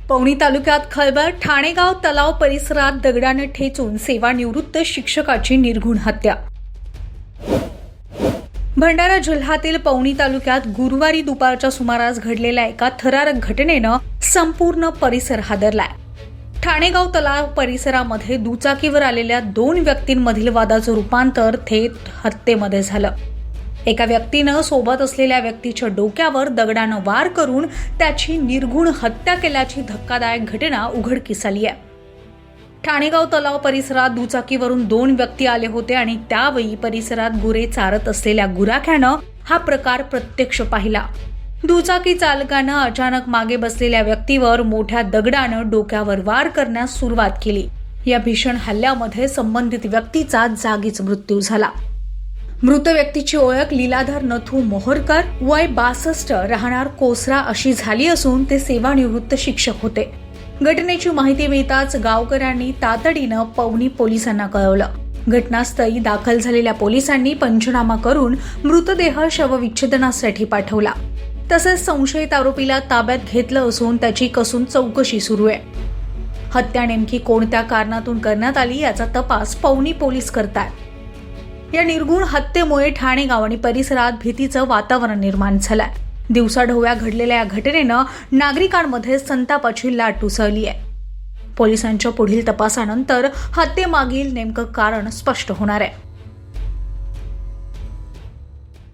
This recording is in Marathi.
पवनी तालुक्यात खळबळ ठाणेगाव तलाव परिसरात दगडाने ठेचून सेवानिवृत्त शिक्षकाची निर्घृण हत्या। भंडारा जिल्ह्यातील पवनी तालुक्यात गुरुवारी दुपारच्या सुमारास घडलेल्या एका थरारक घटनेनं संपूर्ण परिसर हादरलाय। ठाणेगाव तलाव परिसरामध्ये दुचाकीवर आलेल्या दोन व्यक्तींमधील वादाचं रूपांतर थेट हत्येमध्ये झालं। एका व्यक्तीनं सोबत असलेल्या व्यक्तीच्या डोक्यावर दगडानं वार करून त्याची निर्घृण हत्या केल्याची धक्कादायक घटना उघडकीस आली आहे। ठाणेगाव तलाव परिसरात दुचाकीवरून दोन व्यक्ती आले होते आणि त्यावेळी परिसरात गुरे चारत असलेल्या गुराख्यानं हा प्रकार प्रत्यक्ष पाहिला। दुचाकी चालकानं अचानक मागे बसलेल्या व्यक्तीवर मोठ्या दगडानं डोक्यावर वार करण्यास सुरुवात केली। या भीषण हल्ल्यामध्ये संबंधित व्यक्तीचा जागीच मृत्यू झाला। मृत व्यक्तीची ओळख लीलाधर नथू मोहरकर वय 62 राहणार कोसरा अशी झाली असून ते सेवानिवृत्त शिक्षक होते। घटनेची माहिती मिळताच गावकऱ्यांनी तातडीनं पवनी पोलिसांना कळवलं। घटनास्थळी दाखल झालेल्या पोलिसांनी पंचनामा करून मृतदेह शवविच्छेदनासाठी पाठवला। तसेच संशयित आरोपीला ताब्यात घेतलं असून त्याची कसून चौकशी सुरू आहे। हत्या नेमकी कोणत्या कारणातून करण्यात आली याचा तपास पवनी पोलीस करतात। या निर्घृण हत्येमुळे ठाणेगाव आणि परिसरात भीतीचं वातावरण निर्माण झालंय। दिवसाढवळ्या घडलेल्या या घटनेनं नागरिकांमध्ये संतापाची लाट उसळली आहे। पोलिसांच्या पुढील तपासानंतर हत्येमागील नेमकं कारण स्पष्ट होणार आहे।